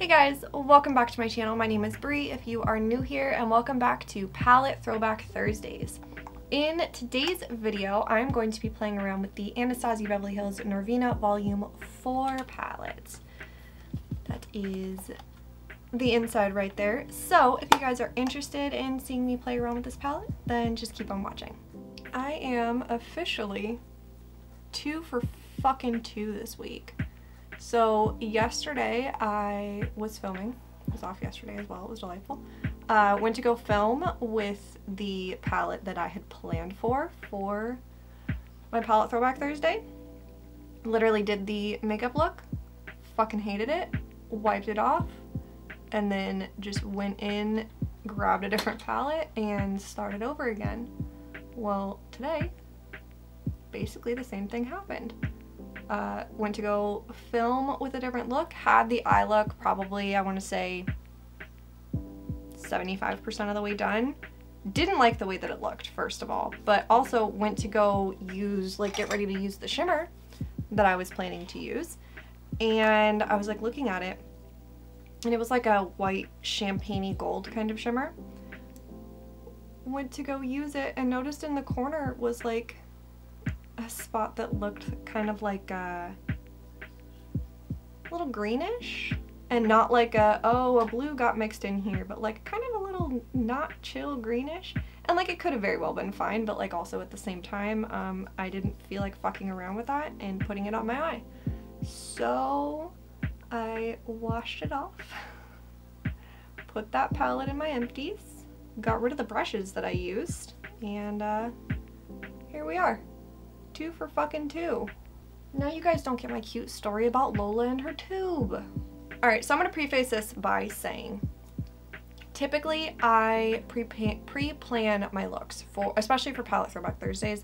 Hey guys, welcome back to my channel. My name is Bree if you are new here, and welcome back to Palette Throwback Thursdays. In today's video, I'm going to be playing around with the Anastasia Beverly Norvina Volume 4 palette. That is the inside right there. So if you guys are interested in seeing me play around with this palette, then just keep on watching. I am officially 2 for fucking 2 this week. So yesterday I was filming. I was off yesterday as well. It was delightful. Went to go film with the palette that I had planned for my Palette Throwback Thursday. Literally did the makeup look, fucking hated it, wiped it off, and then just went in, grabbed a different palette, and started over again. Well, today, basically the same thing happened. Went to go film with a different look, had the eye look probably, I want to say, 75% of the way done. Didn't like the way that it looked, first of all, but also went to go use, get ready to use the shimmer that I was planning to use, and I was looking at it, and it was like a white champagne-y gold kind of shimmer. Went to go use it and noticed in the corner was a spot that looked kind of like a little greenish, and not like a blue got mixed in here, but kind of a little not chill greenish, and it could have very well been fine, but also at the same time I didn't feel like fucking around with that and putting it on my eye, so I washed it off, put that palette in my empties, got rid of the brushes that I used, and here we are. 2 for fucking 2. Now you guys don't get my cute story about Lola and her tube. Alright, so I'm going to preface this by saying, typically I pre-plan my looks, especially for Palette Throwback Thursdays,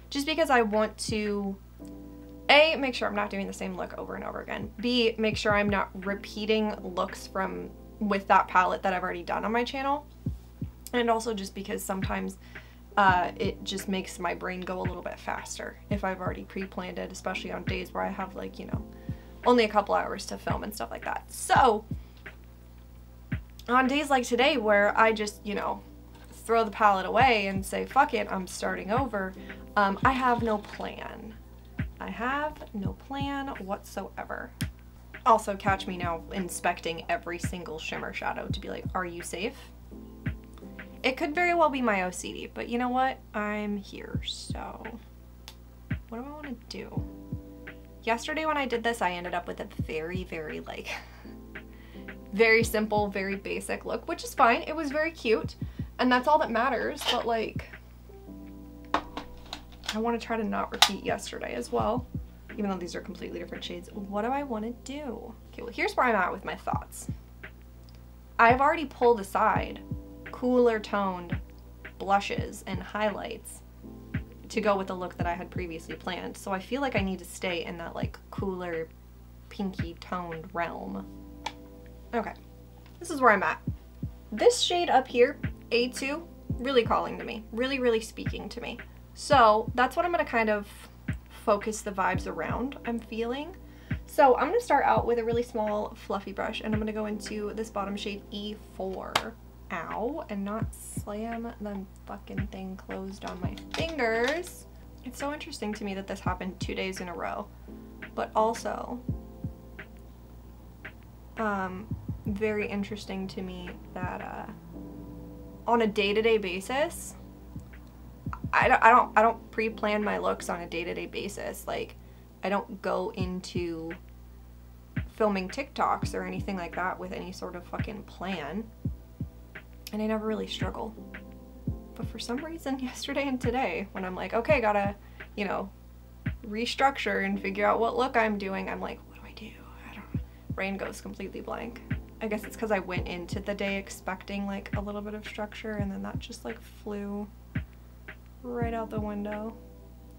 just because I want to, A, make sure I'm not doing the same look over and over again, B, make sure I'm not repeating looks with that palette that I've already done on my channel, and also just because sometimes it just makes my brain go a little bit faster if I've already pre-planned it, especially on days where I have only a couple hours to film and stuff like that. So on days like today where I just, throw the palette away and say, fuck it, I'm starting over, I have no plan. I have no plan whatsoever. Also, catch me now inspecting every single shimmer shadow to be like, are you safe? It could very well be my OCD, but you know what? I'm here, so what do I want to do? Yesterday when I did this, I ended up with a very, very, very simple, very basic look, which is fine. It was very cute, and that's all that matters, but I want to try to not repeat yesterday as well, even though these are completely different shades. What do I want to do? Okay, well, here's where I'm at with my thoughts. I've already pulled aside cooler toned blushes and highlights to go with the look that I had previously planned, so I feel like I need to stay in that cooler pinky toned realm. Okay, this is where I'm at. This shade up here, A2, really calling to me, really speaking to me, so that's what I'm going to kind of focus the vibes around I'm feeling. So I'm going to start out with a really small fluffy brush, and I'm going to go into this bottom shade E4. Ow, and not slam the fucking thing closed on my fingers. It's so interesting to me that this happened 2 days in a row, but also very interesting to me that on a day-to-day basis, I don't pre-plan my looks on a day-to-day basis. I don't go into filming TikToks or anything like that with any sort of fucking plan. And I never really struggle. But for some reason yesterday and today, when I'm okay, gotta, restructure and figure out what look I'm doing, I'm what do I do? I don't know. Brain goes completely blank. I guess it's because I went into the day expecting a little bit of structure, and then that just flew right out the window.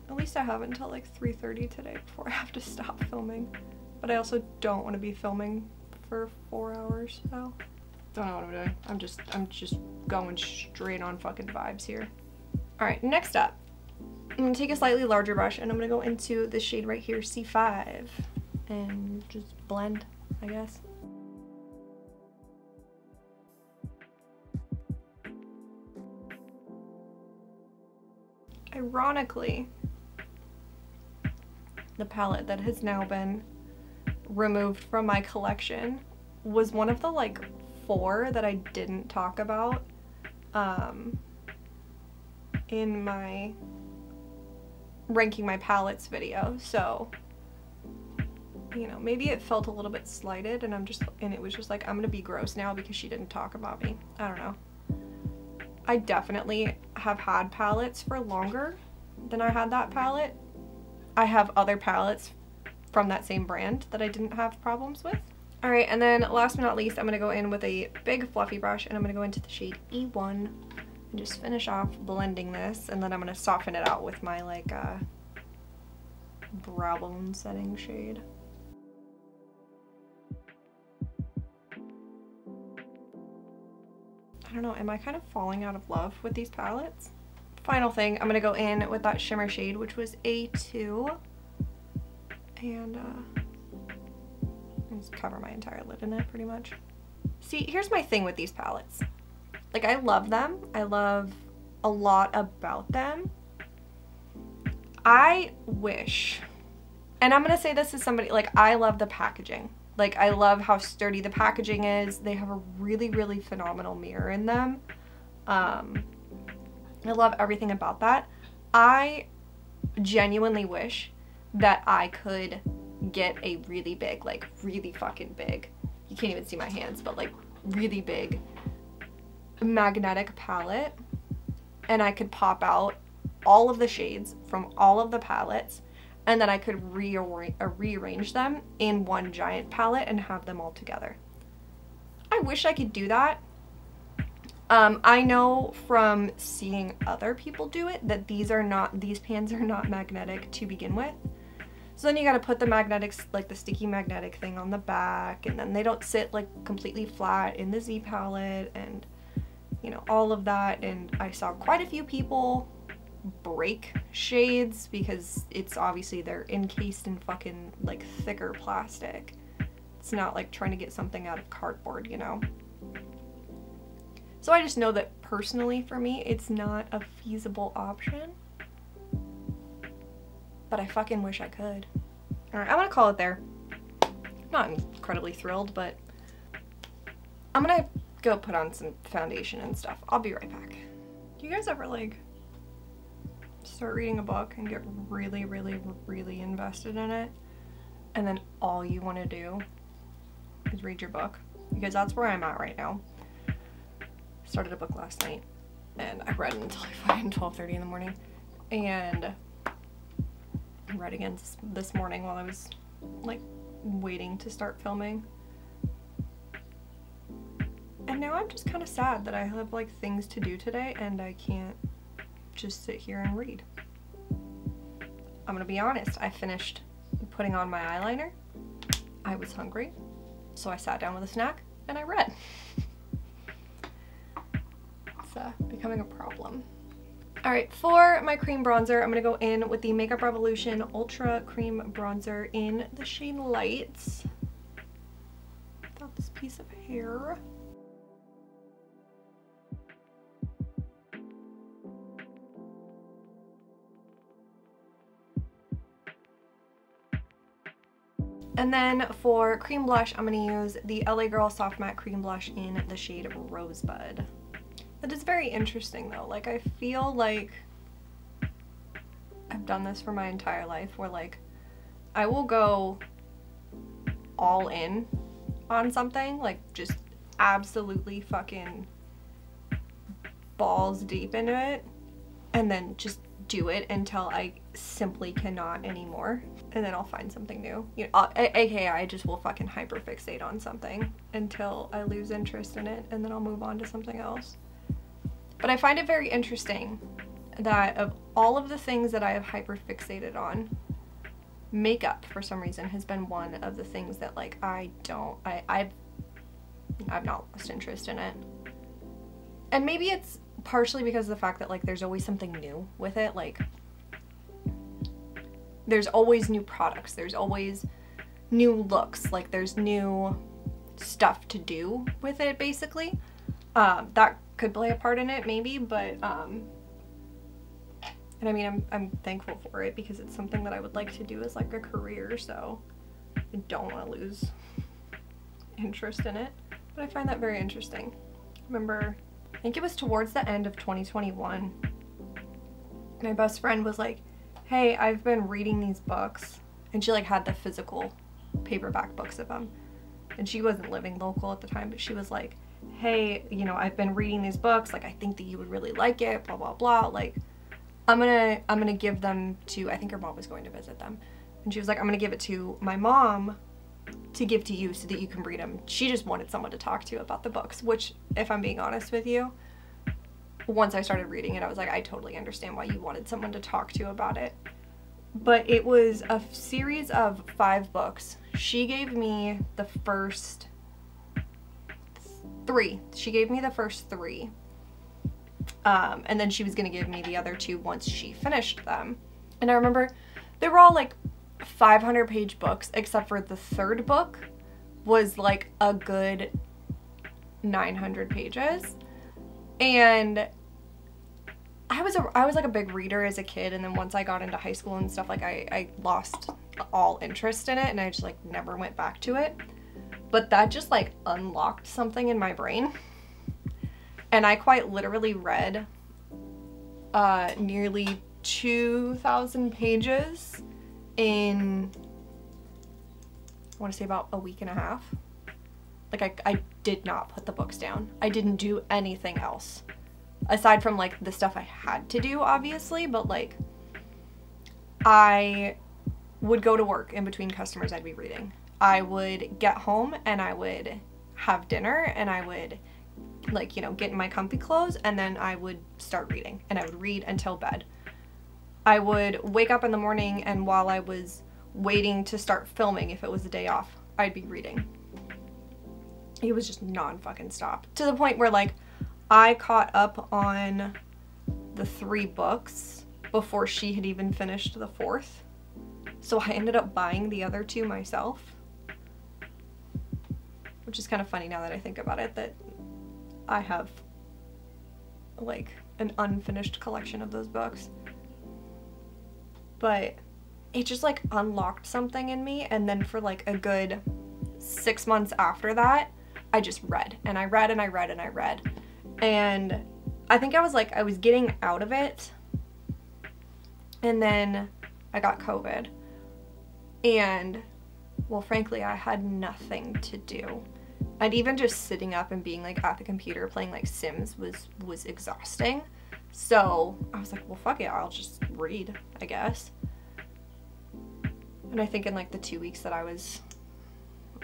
At least I have until 3:30 today before I have to stop filming. But I also don't want to be filming for 4 hours, so. Don't know what I'm doing. I'm just going straight on fucking vibes here. Alright, next up, I'm gonna take a slightly larger brush, and I'm gonna go into this shade right here, C5, and just blend, I guess. Ironically, the palette that has now been removed from my collection was one of the like 4 that I didn't talk about in my ranking my palettes video. So, you know, maybe it felt a little bit slighted and it was just like, I'm gonna be gross now because she didn't talk about me. I don't know. I definitely have had palettes for longer than I had that palette. I have other palettes from that same brand that I didn't have problems with. All right, and then last but not least, I'm gonna go in with a big fluffy brush and I'm gonna go into the shade E1 and just finish off blending this, and then I'm gonna soften it out with my like brow bone setting shade. I don't know, am I kind of falling out of love with these palettes? Final thing, I'm gonna go in with that shimmer shade, which was A2, and just cover my entire lid in it pretty much. See, here's my thing with these palettes. Like, I love them. I love a lot about them. I wish, and I'm gonna say this as somebody, like, I love the packaging. Like, I love how sturdy the packaging is. They have a really, really phenomenal mirror in them. I love everything about that. I genuinely wish that I could get a really big, like really fucking big, you can't even see my hands, but like really big magnetic palette, and I could pop out all of the shades from all of the palettes, and then I could rearrange them in one giant palette and have them all together. I wish I could do that. I know from seeing other people do it that these pans are not magnetic to begin with. So then you gotta put the magnetics, like the sticky magnetic thing on the back, and then they don't sit like completely flat in the Z palette, and you know, all of that. And I saw quite a few people break shades because it's obviously they're encased in fucking like thicker plastic. It's not like trying to get something out of cardboard, you know? So I just know that personally for me, it's not a feasible option. But I fucking wish I could. Alright, I'm gonna call it there. I'm not incredibly thrilled, but I'm gonna go put on some foundation and stuff. I'll be right back. Do you guys ever like start reading a book and get really, really, really invested in it, and then all you want to do is read your book? Because that's where I'm at right now. Started a book last night and I read until like fucking 12:30 in the morning, and I read again this morning while I was like waiting to start filming. And now I'm just kind of sad that I have like things to do today and I can't just sit here and read. I'm gonna be honest, I finished putting on my eyeliner. I was hungry, so I sat down with a snack and I read. It's becoming a problem. Alright, for my cream bronzer, I'm gonna go in with the Makeup Revolution Ultra Cream Bronzer in the shade Lights. Without this piece of hair. And then for cream blush, I'm going to use the LA Girl Soft Matte Cream Blush in the shade Rosebud. That is very interesting though. Like, I feel like I've done this for my entire life where like I will go all in on something, like just absolutely fucking balls deep into it, and then just do it until I simply cannot anymore, and then I'll find something new. You know, aka I just will fucking hyperfixate on something until I lose interest in it, and then I'll move on to something else. But I find it very interesting that of all of the things that I have hyperfixated on, makeup for some reason has been one of the things that like I've not lost interest in it. And maybe it's partially because of the fact that like there's always something new with it. Like there's always new products, there's always new looks, like there's new stuff to do with it basically. That could play a part in it maybe, but I And I mean, I'm thankful for it because it's something that I would like to do as like a career, so I don't want to lose interest in it. But I find that very interesting. Remember, I think it was towards the end of 2021, my best friend was like, hey, I've been reading these books, and she like had the physical paperback books of them, and she wasn't living local at the time, but she was like, hey, you know, I've been reading these books, like I think that you would really like it, blah blah blah, like I'm gonna give them to, I think her mom was going to visit them, and she was like, I'm gonna give it to my mom to give to you so that you can read them. She just wanted someone to talk to about the books, which, if I'm being honest with you, once I started reading it, I was like, I totally understand why you wanted someone to talk to about it. But it was a series of 5 books. She gave me the first 3. She gave me the first 3. And then she was gonna give me the other 2 once she finished them. And I remember they were all like 500-page books, except for the 3rd book was like a good 900 pages. And I was like a big reader as a kid, and then once I got into high school and stuff, like I lost all interest in it, and I just like never went back to it. But that just like unlocked something in my brain, and I quite literally read nearly 2,000 pages in, I want to say, about a week and a half. Like I did not put the books down. I didn't do anything else aside from like the stuff I had to do, obviously, but like I would go to work in between customers. I'd be reading. I would get home and I would have dinner, and I would, like, you know, get in my comfy clothes, and then I would start reading, and I would read until bed. I would wake up in the morning, and while I was waiting to start filming, if it was a day off, I'd be reading. It was just non-fucking stop. To the point where like I caught up on the 3 books before she had even finished the 4th. So I ended up buying the other 2 myself. Which is kind of funny now that I think about it, that I have like an unfinished collection of those books. But it just like unlocked something in me, and then for like a good 6 months after that, I just read, and I read, and I read, and I read. And I think I was getting out of it, and then I got COVID, and well, frankly, I had nothing to do. And even just sitting up and being like at the computer playing like Sims was exhausting. So I was like, well, fuck it, I'll just read, I guess. And I think in like the 2 weeks that I was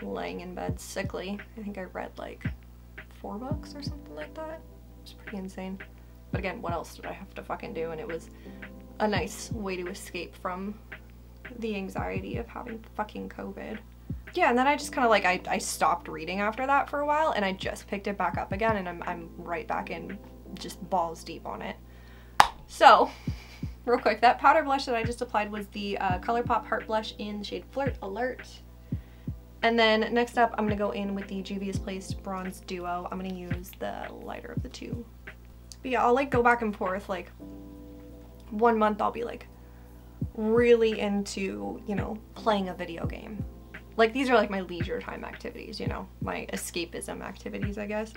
laying in bed sickly, I think I read like 4 books or something like that. It was pretty insane. But again, what else did I have to fucking do? And it was a nice way to escape from the anxiety of having fucking COVID. Yeah, and then I just kind of like, I stopped reading after that for a while, and I just picked it back up again, and I'm right back in, just balls deep on it. So, real quick, that powder blush that I just applied was the Colourpop Heart Blush in the shade Flirt Alert. And then next up, I'm going to go in with the Juvia's Place Bronze Duo. I'm going to use the lighter of the 2. But yeah, I'll like go back and forth. Like, 1 month I'll be like really into, you know, playing a video game. Like, these are like my leisure time activities, you know, my escapism activities, I guess.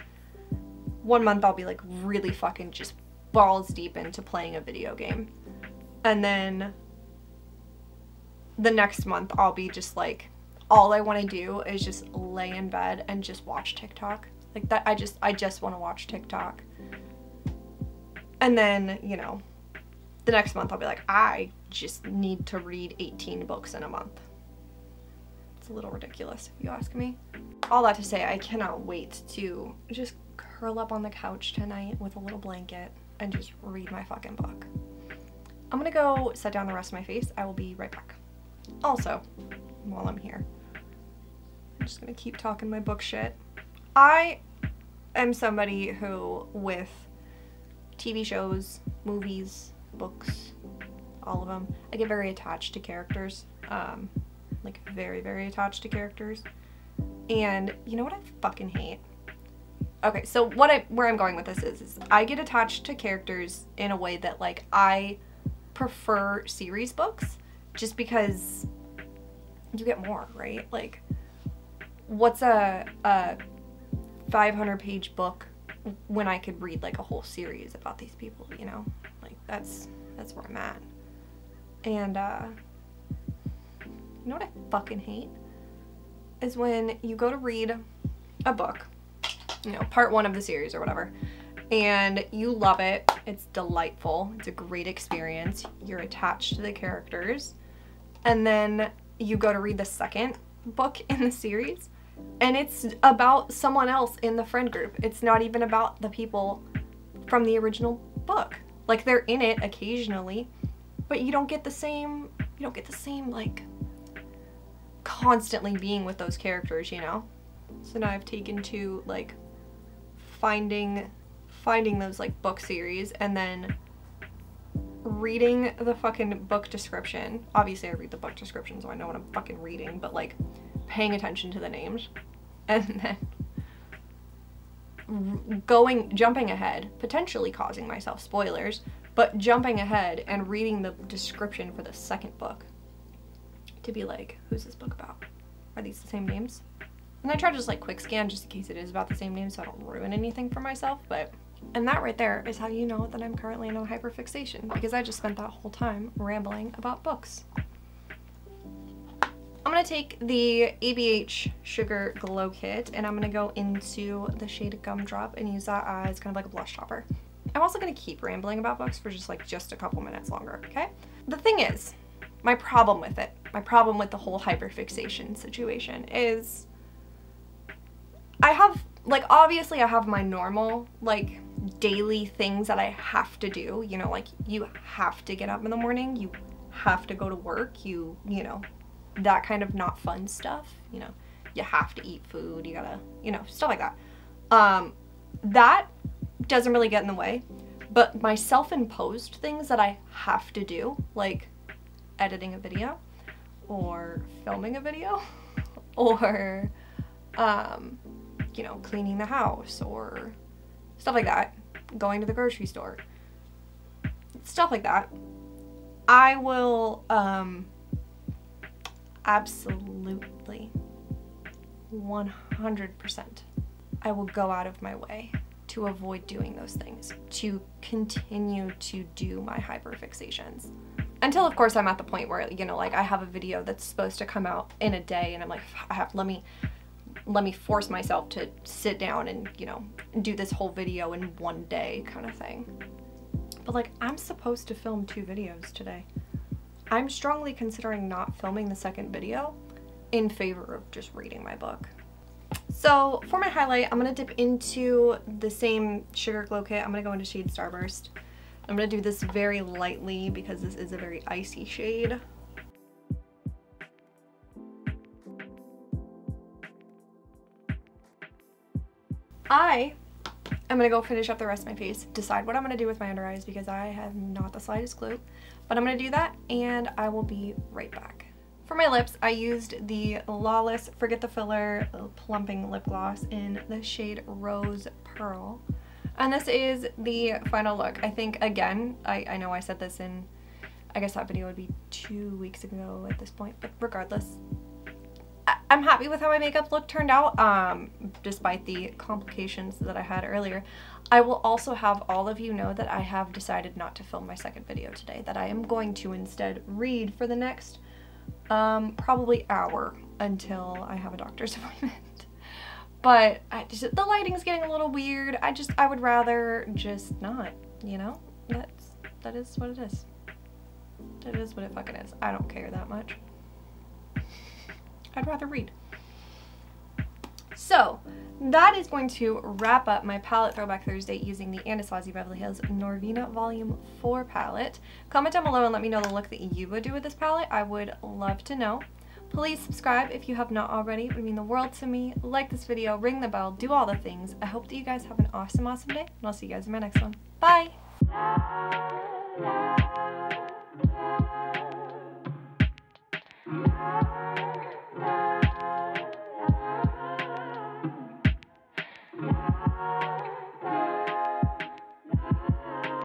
1 month I'll be like really fucking just balls deep into playing a video game. And then the next month I'll be just like, all I want to do is just lay in bed and just watch TikTok. Like that, I just want to watch TikTok. And then, you know, the next month I'll be like, I just need to read 18 books in a month. It's a little ridiculous if you ask me. All that to say, I cannot wait to just curl up on the couch tonight with a little blanket and just read my fucking book. I'm gonna go set down the rest of my face. I will be right back. Also, while I'm here, I'm just gonna keep talking my book shit. I am somebody who, with TV shows, movies, books, all of them, I get very attached to characters. Like very, very attached to characters. And you know what I fucking hate? Okay, so where I'm going with this is I get attached to characters in a way that like I prefer series books just because you get more, right? Like, what's a 500-page book when I could read like a whole series about these people, you know? Like, that's where I'm at. And you know what I fucking hate? Is when you go to read a book, you know, part 1 of the series or whatever, and you love it, it's delightful, it's a great experience, you're attached to the characters, and then you go to read the second book in the series, and it's about someone else in the friend group. It's not even about the people from the original book. Like, they're in it occasionally, but you don't get the same, like, constantly being with those characters, you know? So now I've taken to, like, finding those, like, book series and then reading the fucking book description. Obviously I read the book description so I know what I'm fucking reading, but, like, paying attention to the names and then jumping ahead, potentially causing myself spoilers, but jumping ahead and reading the description for the second book to be like, who's this book about? Are these the same names? And I try to just like quick scan just in case it is about the same name so I don't ruin anything for myself, and that right there is how you know that I'm currently in a hyperfixation, because I just spent that whole time rambling about books. I'm gonna take the ABH Sugar Glow Kit and I'm gonna go into the shade Gumdrop and use that as kind of like a blush topper. I'm also gonna keep rambling about books for just a couple minutes longer, okay? The thing is, my problem with the whole hyperfixation situation is I have, like, obviously I have my normal, like, daily things that I have to do, you know, like, you have to get up in the morning, you have to go to work, you know, that kind of not fun stuff, you know, you have to eat food, you gotta, you know, stuff like that. That doesn't really get in the way, but my self-imposed things that I have to do, like editing a video, or filming a video, or, you know, cleaning the house, or stuff like that, going to the grocery store, stuff like that, I will, absolutely 100% I will go out of my way to avoid doing those things, to continue to do my hyperfixations. Until, of course, I'm at the point where, you know, like, I have a video that's supposed to come out in a day and I'm like, let me force myself to sit down and, you know, do this whole video in one day kind of thing. But, like, I'm supposed to film 2 videos today. I'm strongly considering not filming the second video in favor of just reading my book. So for my highlight, I'm going to dip into the same Sugar Glow Kit. I'm going to go into shade Starburst. I'm going to do this very lightly because this is a very icy shade. I am going to go finish up the rest of my face, decide what I'm going to do with my under eyes because I have not the slightest clue. But I'm going to do that and I will be right back. For my lips, I used the Lawless Forget the Filler Plumping Lip Gloss in the shade Rose Pearl. And this is the final look. I think, again, I know I said this in, I guess that video would be 2 weeks ago at this point, but regardless, I'm happy with how my makeup look turned out, despite the complications that I had earlier. I will also have all of you know that I have decided not to film my second video today, that I am going to instead read for the next probably hour until I have a doctor's appointment. But the lighting's getting a little weird. I would rather just not, you know? That is what it is. That is what it fucking is. I don't care that much. I'd rather read. So that is going to wrap up my palette Throwback Thursday using the Anastasia Beverly Norvina Volume 4 palette. Comment down below and let me know the look that you would do with this palette. I would love to know. Please subscribe if you have not already. It would mean the world to me. Like this video, ring the bell, do all the things. I hope that you guys have an awesome, awesome day, and I'll see you guys in my next one. Bye! Yeah.